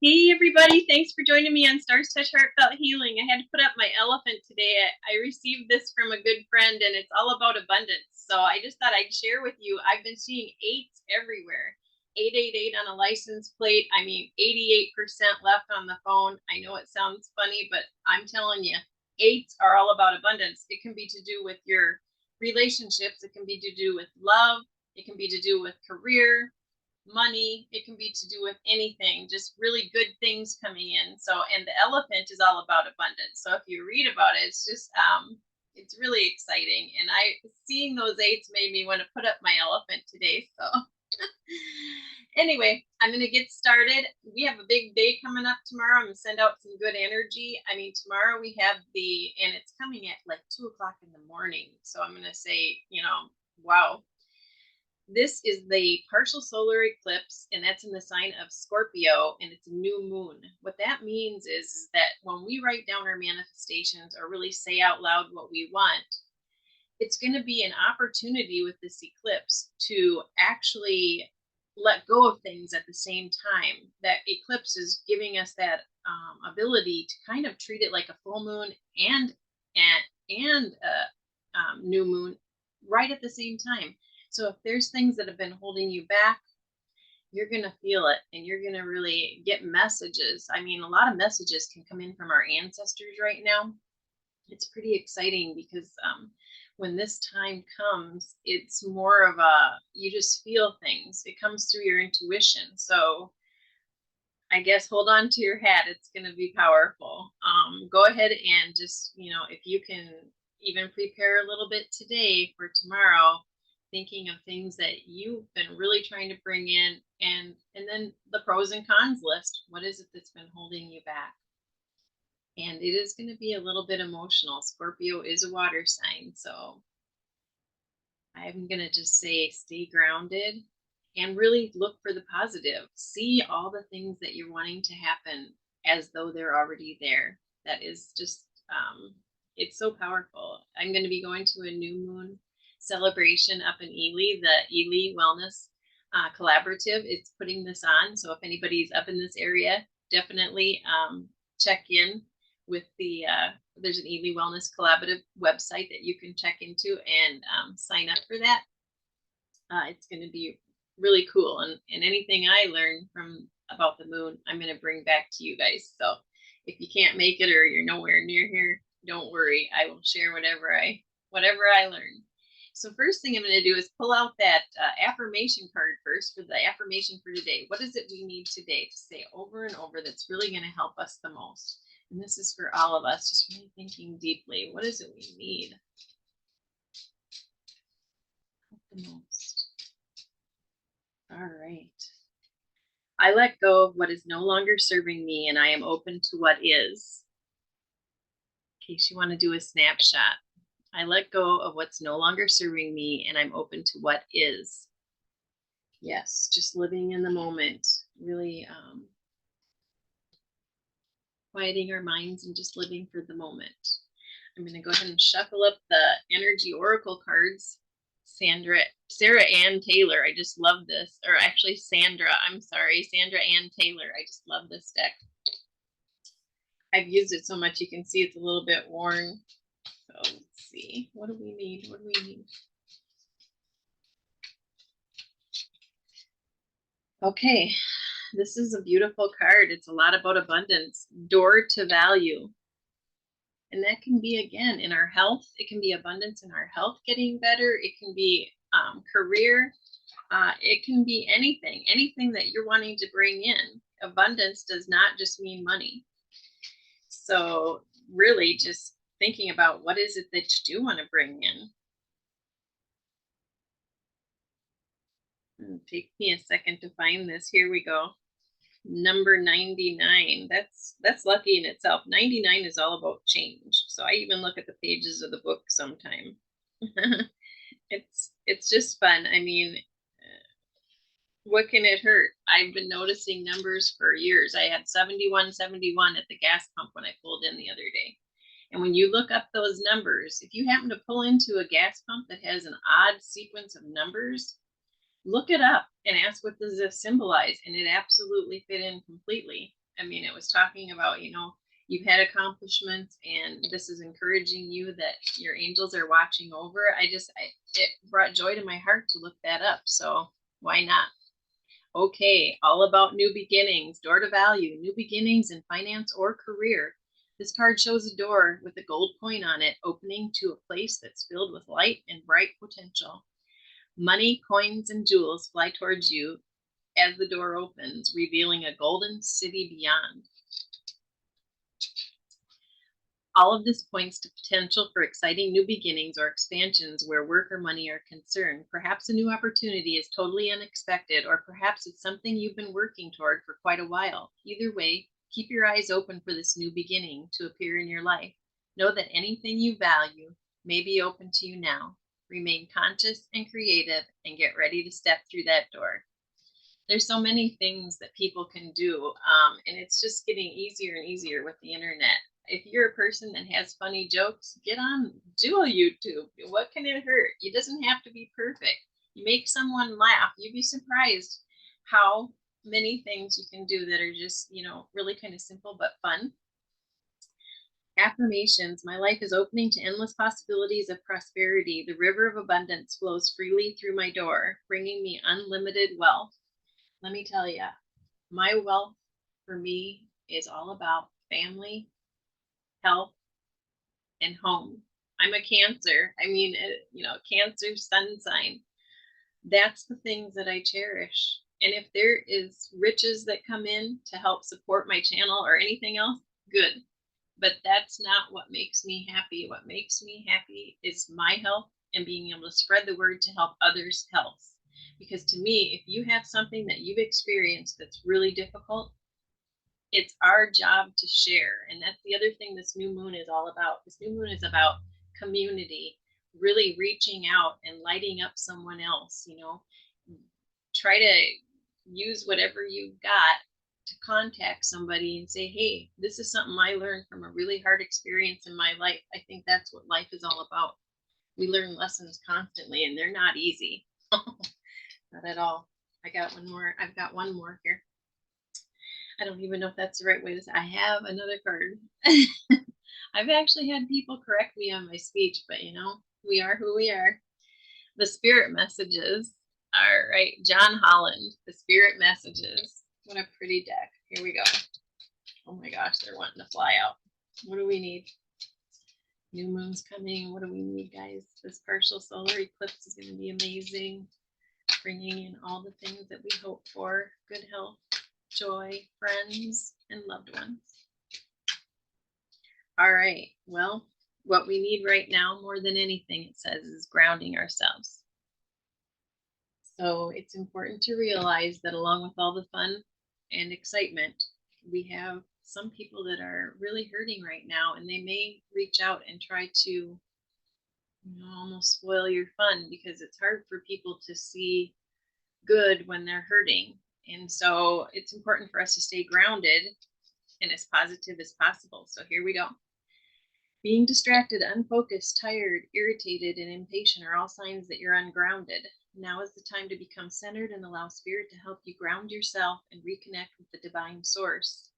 Hey everybody, thanks for joining me on Starrstouch Heartfelt Healing. I had to put up my elephant today. I received this from a good friend and it's all about abundance. So I just thought I'd share with you. I've been seeing 8s everywhere. 888 on a license plate. I mean, 88% left on the phone. I know it sounds funny, but I'm telling you, 8s are all about abundance. It can be to do with your relationships. It can be to do with love. It can be to do with career, money. It can be to do with anything, just really good things coming in. So, and the elephant is all about abundance. So if you read about it, it's just it's really exciting. And seeing those 8s made me want to put up my elephant today. So anyway, I'm going to get started. We have a big day coming up tomorrow. I'm going to send out some good energy. I mean, tomorrow we have and it's coming at like 2:00 in the morning. So I'm going to say, wow. This is the partial solar eclipse, and that's in the sign of Scorpio, and it's a new moon. What that means is that when we write down our manifestations or really say out loud what we want, it's going to be an opportunity with this eclipse to actually let go of things at the same time. That eclipse is giving us that ability to kind of treat it like a full moon and a new moon right at the same time. So if there's things that have been holding you back, you're going to feel it and you're going to really get messages. I mean, a lot of messages can come in from our ancestors right now. It's pretty exciting because when this time comes, it's more of you just feel things. It comes through your intuition. So I guess hold on to your hat. It's going to be powerful. Go ahead and just, if you can even prepare a little bit today for tomorrow, thinking of things that you've been really trying to bring in, and then the pros and cons list. What is it that's been holding you back? And it is going to be a little bit emotional. Scorpio is a water sign, so I'm going to just say stay grounded and really look for the positive. See all the things that you're wanting to happen as though they're already there. That is just, it's so powerful. I'm going to be going to a new moon celebration up in Ely. The Ely Wellness Collaborative is putting this on. So if anybody's up in this area, definitely check in with there's an Ely Wellness Collaborative website that you can check into and sign up for that. It's going to be really cool. And anything I learn about the moon, I'm going to bring back to you guys. So if you can't make it or you're nowhere near here, don't worry. I will share whatever I learn. So first thing I'm going to do is pull out that affirmation card first for the affirmation for today. What is it we need today to say over and over that's really going to help us the most? And this is for all of us, just really thinking deeply. What is it we need the most? All right. I let go of what is no longer serving me, and I am open to what is. In case you want to do a snapshot. I let go of what's no longer serving me, and I'm open to what is. Yes, just living in the moment, really quieting our minds and just living for the moment. I'm going to go ahead and shuffle up the energy oracle cards. Sarah Ann Taylor. I just love this. Or actually Sandra Ann Taylor. I just love this deck. I've used it so much you can see it's a little bit worn. So let's see. What do we need? Okay, this is a beautiful card. It's a lot about abundance. Door to value. And that can be, again, in our health. It can be abundance in our health getting better. It can be career. It can be anything that you're wanting to bring in. Abundance does not just mean money. So really just thinking about what is it that you do want to bring in. And take me a second to find this. Here we go. Number 99. That's lucky in itself. 99 is all about change. So I even look at the pages of the book sometime. It's just fun. I mean, what can it hurt? I've been noticing numbers for years. I had 7171 at the gas pump when I pulled in the other day. And when you look up those numbers, if you happen to pull into a gas pump that has an odd sequence of numbers, look it up and ask what does this symbolize, and it absolutely fit in completely. I mean, it was talking about, you've had accomplishments and this is encouraging you that your angels are watching over. It brought joy to my heart to look that up. So why not? Okay, all about new beginnings, door to value, new beginnings in finance or career. This card shows a door with a gold coin on it, opening to a place that's filled with light and bright potential. Money, coins, and jewels fly towards you as the door opens, revealing a golden city beyond. All of this points to potential for exciting new beginnings or expansions where work or money are concerned. Perhaps a new opportunity is totally unexpected, or perhaps it's something you've been working toward for quite a while. Either way, keep your eyes open for this new beginning to appear in your life. Know that anything you value may be open to you now. Remain conscious and creative and get ready to step through that door. There's so many things that people can do, and it's just getting easier and easier with the internet. If you're a person that has funny jokes, get on, do a YouTube. What can it hurt? It doesn't have to be perfect. You make someone laugh, you'd be surprised how many things you can do that are just, really kind of simple but fun. Affirmations. My life is opening to endless possibilities of prosperity. The river of abundance flows freely through my door, bringing me unlimited wealth. Let me tell you, my wealth for me is all about family, health, and home. I'm a Cancer. I mean, Cancer sun sign. That's the things that I cherish. And if there is riches that come in to help support my channel or anything else, good. But that's not what makes me happy. What makes me happy is my health and being able to spread the word to help others' health. Because to me, if you have something that you've experienced that's really difficult, it's our job to share. And that's the other thing this new moon is all about. This new moon is about community, really reaching out and lighting up someone else. Try to use whatever you've got to contact somebody and say, hey, this is something I learned from a really hard experience in my life. I think that's what life is all about. We learn lessons constantly and they're not easy. Not at all. I've got one more here. I don't even know if that's the right way to say. I have another card. I've actually had people correct me on my speech, but we are who we are. The spirit messages. All right, John Holland, the spirit messages. What a pretty deck. Here we go. Oh my gosh, they're wanting to fly out. What do we need? New moon's coming. What do we need, guys? This partial solar eclipse is going to be amazing, bringing in all the things that we hope for. Good health, joy, friends, and loved ones. All right. Well, what we need right now more than anything, it says, is grounding ourselves. So it's important to realize that along with all the fun and excitement, we have some people that are really hurting right now, and they may reach out and try to almost spoil your fun, because it's hard for people to see good when they're hurting. And so it's important for us to stay grounded and as positive as possible. So here we go. Being distracted, unfocused, tired, irritated, and impatient are all signs that you're ungrounded. Now is the time to become centered and allow Spirit to help you ground yourself and reconnect with the divine source.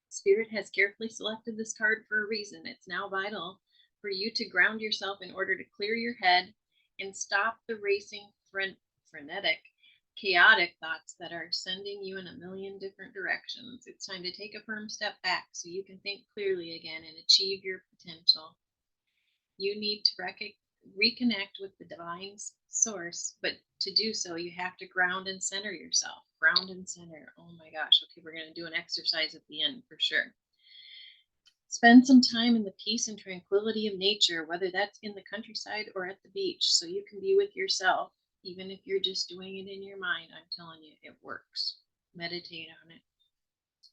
Spirit has carefully selected this card for a reason. It's now vital for you to ground yourself in order to clear your head and stop the racing, frenetic, chaotic thoughts that are sending you in a million different directions. It's time to take a firm step back so you can think clearly again and achieve your potential. You need to reconnect with the divine source, but to do so, you have to ground and center yourself. Ground and center. Oh my gosh. Okay, we're going to do an exercise at the end for sure. Spend some time in the peace and tranquility of nature, whether that's in the countryside or at the beach, so you can be with yourself. Even if you're just doing it in your mind, I'm telling you, it works. Meditate on it.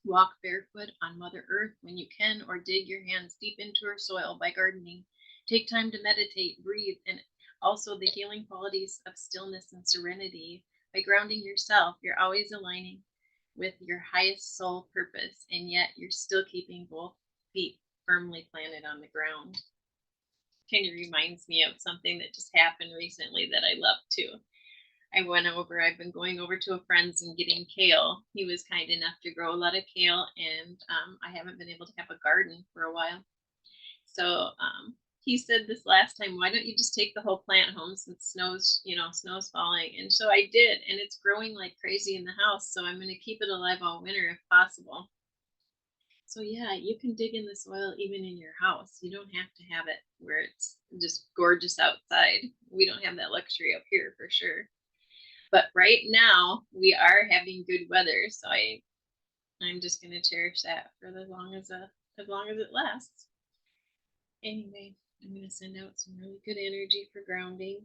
Walk barefoot on Mother Earth when you can, or dig your hands deep into her soil by gardening. Take time to meditate, breathe, and also the healing qualities of stillness and serenity. By grounding yourself, you're always aligning with your highest soul purpose, and yet you're still keeping both feet firmly planted on the ground. Kind of reminds me of something that just happened recently that I love too. I've been going over to a friend's and getting kale. He was kind enough to grow a lot of kale, and I haven't been able to have a garden for a while. So he said this last time, why don't you just take the whole plant home since snow's falling? And so I did, and it's growing like crazy in the house. So I'm going to keep it alive all winter if possible. So yeah, you can dig in the soil even in your house. You don't have to have it where it's just gorgeous outside. We don't have that luxury up here for sure. But right now we are having good weather, so I'm just gonna cherish that for as long as it lasts. Anyway, I'm gonna send out some really good energy for grounding.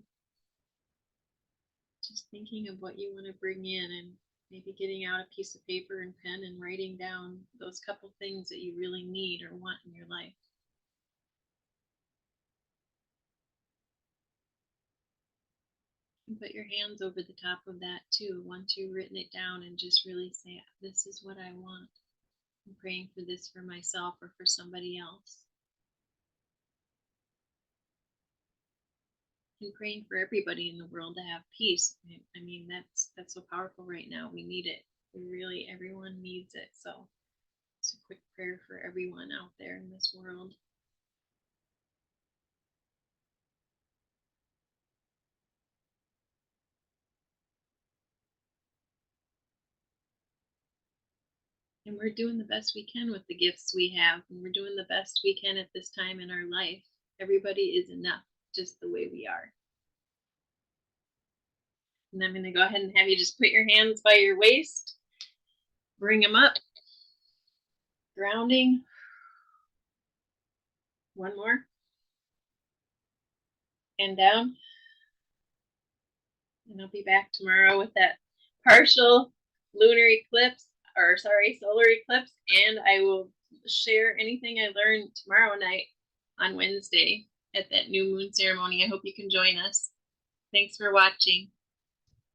Just thinking of what you want to bring in and maybe getting out a piece of paper and pen and writing down those couple things that you really need or want in your life. And put your hands over the top of that too once you've written it down and just really say, this is what I want. I'm praying for this for myself or for somebody else. And praying for everybody in the world to have peace. I mean, that's so powerful right now. We need it. Everyone needs it. So it's a quick prayer for everyone out there in this world. And we're doing the best we can with the gifts we have, and we're doing the best we can at this time in our life. Everybody is enough just the way we are. And I'm going to go ahead and have you just put your hands by your waist, bring them up, grounding. One more, and down. And I'll be back tomorrow with that partial lunar eclipse, or sorry, solar eclipse, and I will share anything I learned tomorrow night on Wednesday at that new moon ceremony. I hope you can join us. Thanks for watching.